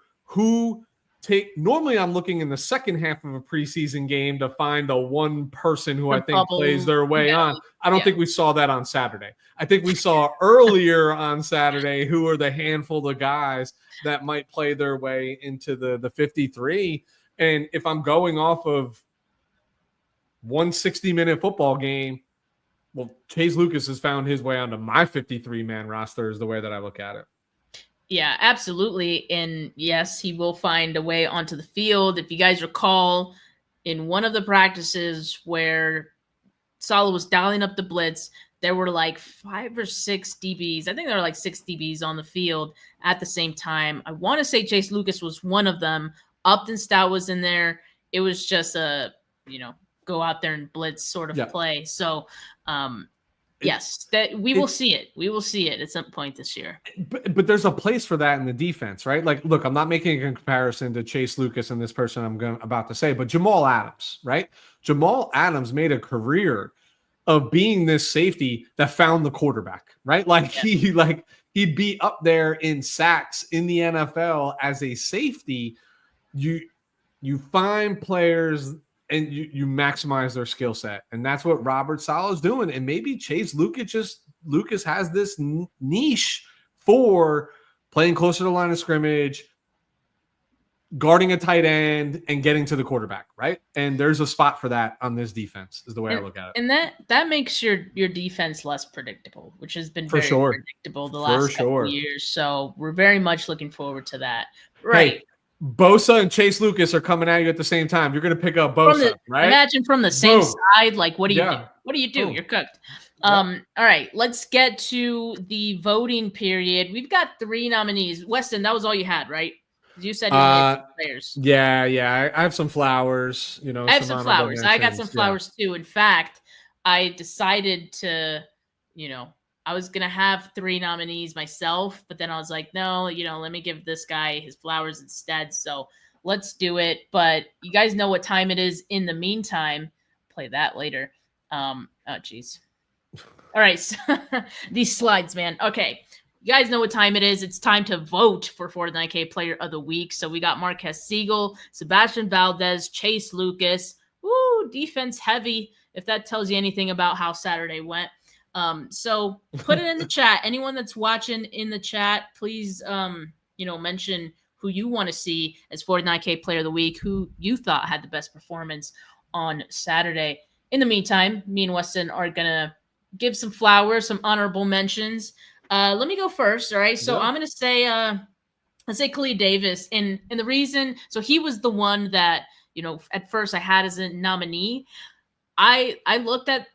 S3: normally I'm looking in the second half of a preseason game to find the one person who I think plays their way on. I don't think we saw that on Saturday. I think we saw earlier on Saturday who are the handful of guys that might play their way into the 53. And if I'm going off of 160-minute football game, well, Chase Lucas has found his way onto my 53-man roster is the way that I look at it.
S2: Yeah, absolutely. And yes, he will find a way onto the field. If you guys recall, in one of the practices where Saleh was dialing up the blitz, there were like 5 or 6 DBs. I think there were like 6 DBs on the field at the same time. I want to say Chase Lucas was one of them. Upton Stout was in there. It was just a, go out there and blitz sort of play. So Yes, that we will see it. We will see it at some point this year.
S3: But there's a place for that in the defense, right? Like, look, I'm not making a comparison to Chase Lucas and this person about to say, but Jamal Adams, right? Jamal Adams made a career of being this safety that found the quarterback, right? Like he'd be up there in sacks in the NFL as a safety. You find players and you maximize their skill set. And that's what Robert Saleh's doing. And maybe Chase Lucas has this niche for playing closer to the line of scrimmage, guarding a tight end, and getting to the quarterback, right? And there's a spot for that on this defense is the way I look at it.
S2: And that makes your defense less predictable, which has been very predictable the last couple of years. So we're very much looking forward to that. Right.
S3: Hey, Bosa and Chase Lucas are coming at you at the same time. You're going to pick up Bosa, right?
S2: Imagine from the same side. Like, what do you do? What do you do?
S3: Boom.
S2: You're cooked. All right, let's get to the voting period. We've got 3 nominees. Weston, that was all you had, right? You said you had players.
S3: Yeah. I have some flowers.
S2: I have some flowers. I got some flowers too. In fact, I decided to, I was going to have 3 nominees myself, but then I was like, no, let me give this guy his flowers instead. So let's do it. But you guys know what time it is in the meantime. Play that later. Oh, geez. All right. So, these slides, man. Okay. You guys know what time it is. It's time to vote for 49K Player of the Week. So we got Marquez Siegel, Sebastian Valdez, Chase Lucas. Woo, defense heavy, if that tells you anything about how Saturday went. So put it in the chat. Anyone that's watching in the chat, please, mention who you want to see as 49K Player of the Week, who you thought had the best performance on Saturday. In the meantime, me and Weston are going to give some flowers, some honorable mentions. Let me go first. All right. So I'm going to say, let's say Kalia Davis. And the reason, so he was the one that, at first I had as a nominee. I looked at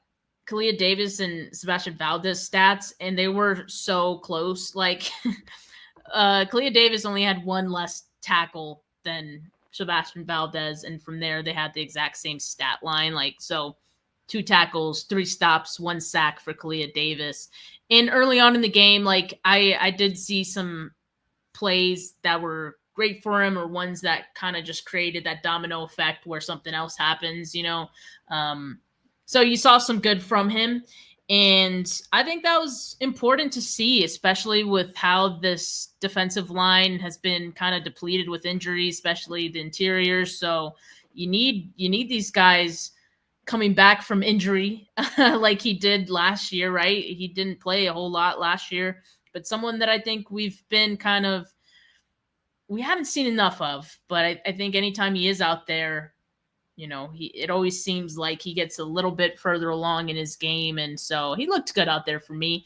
S2: Kalia Davis and Sebastian Valdez stats, and they were so close. Like Kalia Davis only had 1 less tackle than Sebastian Valdez. And from there, they had the exact same stat line. Like, so 2 tackles, 3 stops, 1 sack for Kalia Davis. And early on in the game, like I did see some plays that were great for him, or ones that kind of just created that domino effect where something else happens, So you saw some good from him. And I think that was important to see, especially with how this defensive line has been kind of depleted with injuries, especially the interior. So you need these guys coming back from injury like he did last year, right? He didn't play a whole lot last year, but someone that I think we haven't seen enough of. But I think anytime he is out there, it always seems like he gets a little bit further along in his game. And so he looked good out there for me.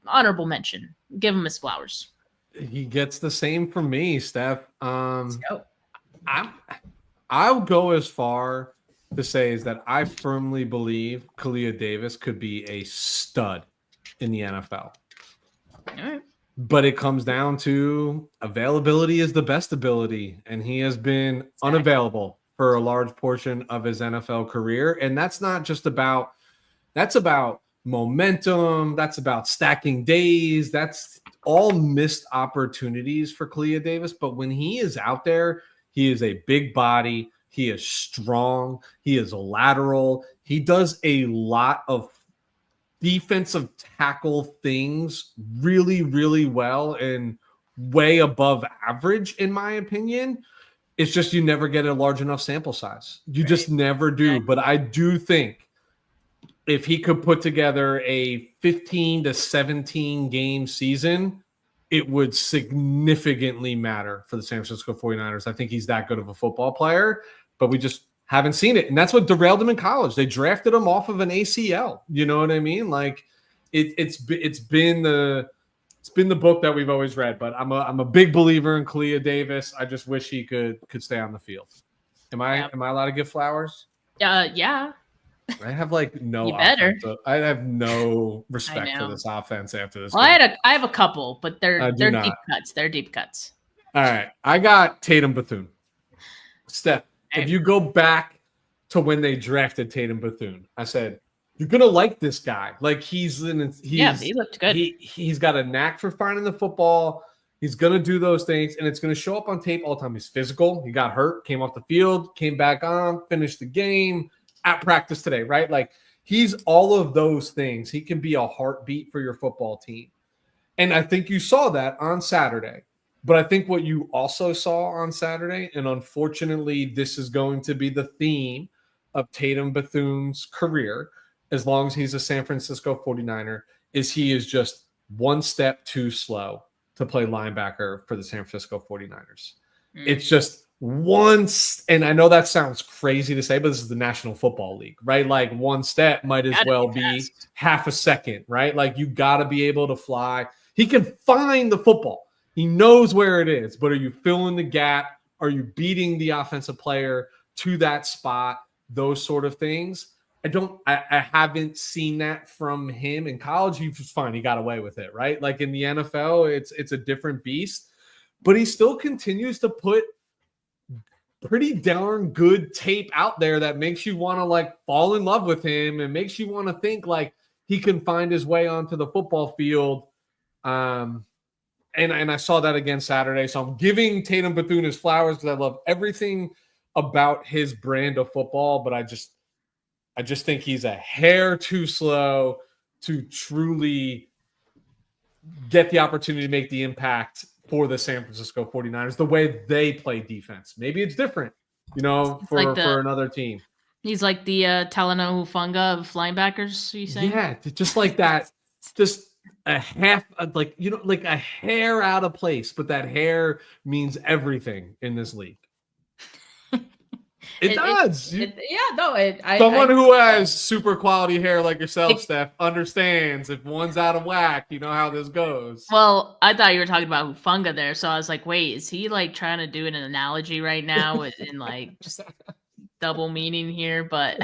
S2: Honorable mention. Give him his flowers.
S3: He gets the same from me, Steph.
S2: Let's go.
S3: I'll go as far to say is that I firmly believe Kalia Davis could be a stud in the NFL.
S2: All right.
S3: But it comes down to availability is the best ability, and he has been unavailable for a large portion of his NFL career. And that's not just about – that's about momentum. That's about stacking days. That's all missed opportunities for Kalia Davis. But when he is out there, he is a big body. He is strong. He is lateral. He does a lot of defensive tackle things really, really well and way above average, in my opinion. It's just you never get a large enough sample size. You just never do. But I do think if he could put together a 15 to 17 game season, it would significantly matter for the San Francisco 49ers. I think he's that good of a football player, but we just haven't seen it. And that's what derailed him in college. They drafted him off of an ACL. You know what I mean? Like it's been the book that we've always read, but I'm a big believer in Kalia Davis. I just wish he could stay on the field. Am I allowed to give flowers?
S2: Yeah.
S3: I have like no.
S2: You better.
S3: I have no respect for this offense after this.
S2: Well, I have a couple, but they're deep cuts. They're deep cuts.
S3: All right, I got Tatum Bethune. Steph, if you go back to when they drafted Tatum Bethune, I said you're gonna like this guy. Like
S2: he looked good.
S3: He's got a knack for finding the football. He's gonna do those things, and it's gonna show up on tape all the time. He's physical. He got hurt, came off the field, came back on, finished the game at practice today, right? Like he's all of those things. He can be a heartbeat for your football team. And I think you saw that on Saturday. But I think what you also saw on Saturday, and unfortunately, this is going to be the theme of Tatum Bethune's career, as long as he's a San Francisco 49er, is he is just one step too slow to play linebacker for the San Francisco 49ers. It's just once, and I know that sounds crazy to say, but this is the National Football League, right? Like one step might as well be half a second, right? Like you got to be able to fly. He can find the football. He knows where it is, but are you filling the gap? Are you beating the offensive player to that spot? Those sort of things. I haven't seen that from him. In college, he was fine. He got away with it, right? Like in the NFL, it's a different beast, but he still continues to put pretty darn good tape out there that makes you want to like fall in love with him and makes you want to think like he can find his way onto the football field. And I saw that again Saturday. So I'm giving Tatum Bethune his flowers because I love everything about his brand of football, but I just think he's a hair too slow to truly get the opportunity to make the impact for the San Francisco 49ers the way they play defense. Maybe it's different, for another team.
S2: He's like the Talanoa Hufanga of linebackers, you saying?
S3: Yeah, just like that. Just a half, like a hair out of place, but that hair means everything in this league. It does. Someone who has super quality hair like yourself, Steph, understands if one's out of whack, you know how this goes.
S2: Well, I thought you were talking about Hufanga there, so I was like, wait, is he like trying to do an analogy right now in like just double meaning here? But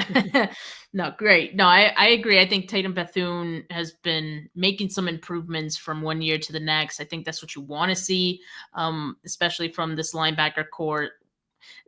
S2: no, great. No, I agree. I think Tatum Bethune has been making some improvements from one year to the next. I think that's what you want to see, especially from this linebacker core.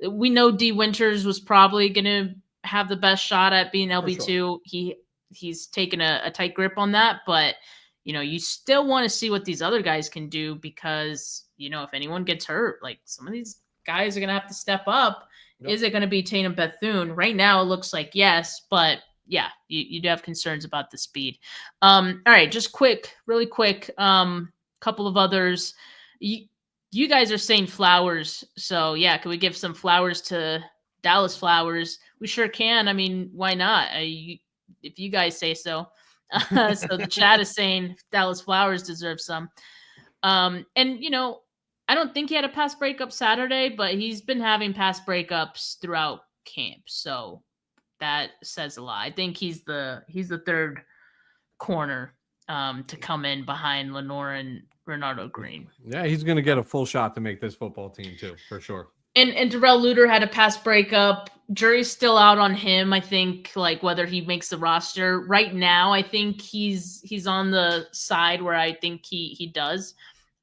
S2: We know D. Winters was probably going to have the best shot at being LB2. Sure. He's taken a tight grip on that, but you still want to see what these other guys can do because, if anyone gets hurt, like some of these guys are going to have to step up. Yep. Is it going to be Tatum Bethune? Right now it looks like yes, but yeah, you do have concerns about the speed. All right, just really quick, couple of others. You guys are saying flowers, so yeah, can we give some flowers to Dallas Flowers? We sure can. I mean, why not? If you guys say so. So the chat is saying Dallas Flowers deserves some. And I don't think he had a pass breakup Saturday, but he's been having pass breakups throughout camp, so that says a lot. I think he's the third corner to come in behind Lenore and Renardo Green.
S3: Yeah, he's going to get a full shot to make this football team too, for sure.
S2: And Darrell Luter had a pass breakup. Jury's still out on him. I think like whether he makes the roster right now. I think he's on the side where I think he does.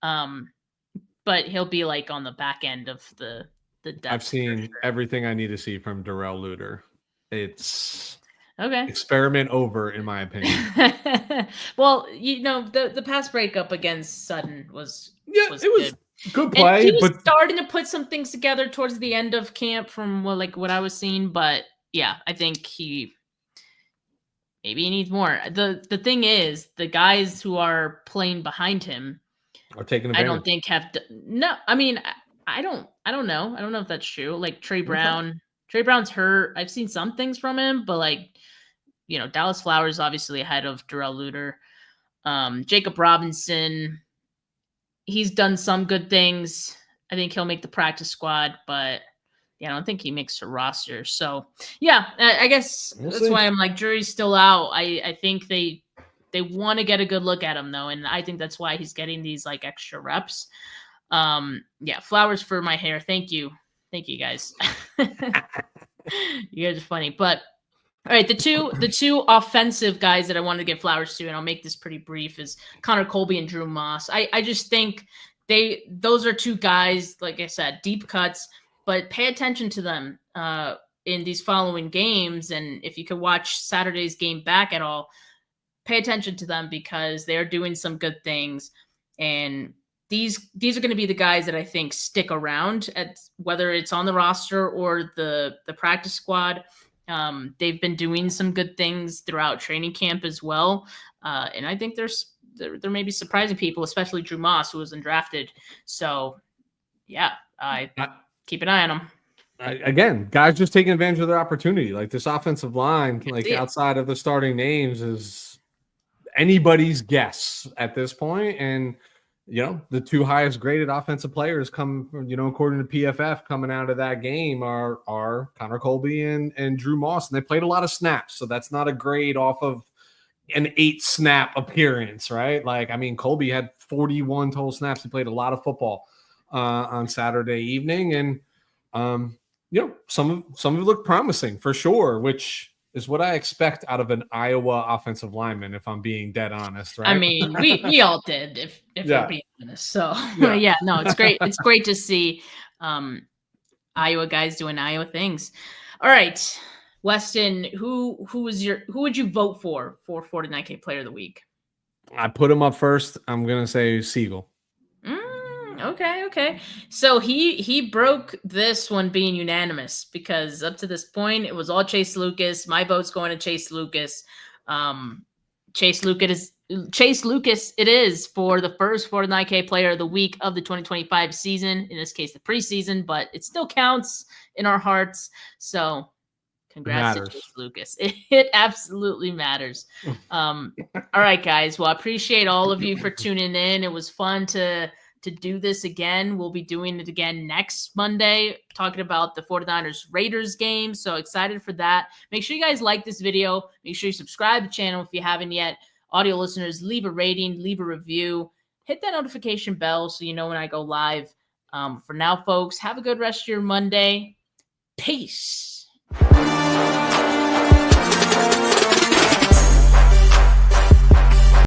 S2: But he'll be like on the back end of the depth.
S3: I've seen everything I need to see from Darrell Luter. It's
S2: okay.
S3: Experiment over, in my opinion.
S2: Well, the pass breakup against Sutton was
S3: good play.
S2: And he was starting to put some things together towards the end of camp from what I was seeing. But yeah, I think maybe he needs more. The thing is, the guys who are playing behind him
S3: are taking advantage.
S2: I don't think no. I mean, I don't know. I don't know if that's true. Like Trey Brown. Okay. Trey Brown's hurt. I've seen some things from him, but like, Dallas Flowers obviously ahead of Darrell Luter. Jacob Robinson, he's done some good things. I think he'll make the practice squad, but I don't think he makes the roster. So yeah, I guess that's why I'm like, jury's still out. I think they want to get a good look at him though. And I think that's why he's getting these like extra reps. Flowers for my hair. Thank you. Thank you guys. You guys are funny, but all right. The two offensive guys that I wanted to give flowers to, and I'll make this pretty brief, is Connor Colby and Drew Moss. I just think those are two guys, like I said, deep cuts, but pay attention to them. in these following games, and if you could watch Saturday's game back at all, pay attention to them because they're doing some good things. And these are going to be the guys that I think stick around, at whether it's on the roster or the practice squad. They've been doing some good things throughout training camp as well. And I think there may be surprising people, especially Drew Moss, who was undrafted. So yeah, I keep an eye on them.
S3: Again, guys just taking advantage of their opportunity. Like this offensive line, like outside of the starting names, is anybody's guess at this point. And, the two highest graded offensive players come, according to PFF, coming out of that game are Connor Colby and Drew Moss. And they played a lot of snaps. So that's not a grade off of an 8-snap appearance, right? Like, I mean, Colby had 41 total snaps. He played a lot of football on Saturday evening. And, some of it looked promising for sure, which is what I expect out of an Iowa offensive lineman, if I'm being dead honest, right?
S2: I mean, we all did, if we're being honest. So no, it's great. It's great to see Iowa guys doing Iowa things. All right, Weston, who would you vote for 49K Player of the Week?
S3: I put him up first. I'm gonna say Siegel.
S2: Okay. So he broke this one being unanimous, because up to this point it was all Chase Lucas. My vote's going to Chase Lucas. Chase Lucas it is for the first 49K Player of the Week of the 2025 season. In this case, the preseason, but it still counts in our hearts. So congrats to Chase Lucas. It absolutely matters. All right, guys. Well, I appreciate all of you for tuning in. It was fun to do this again. We'll be doing it again next Monday, talking about the 49ers Raiders game. So excited for that. Make sure you guys like this video. Make sure you subscribe to the channel if you haven't yet. Audio listeners, leave a rating, leave a review, hit that notification bell so you know when I go live. For now, folks, have a good rest of your Monday. Peace.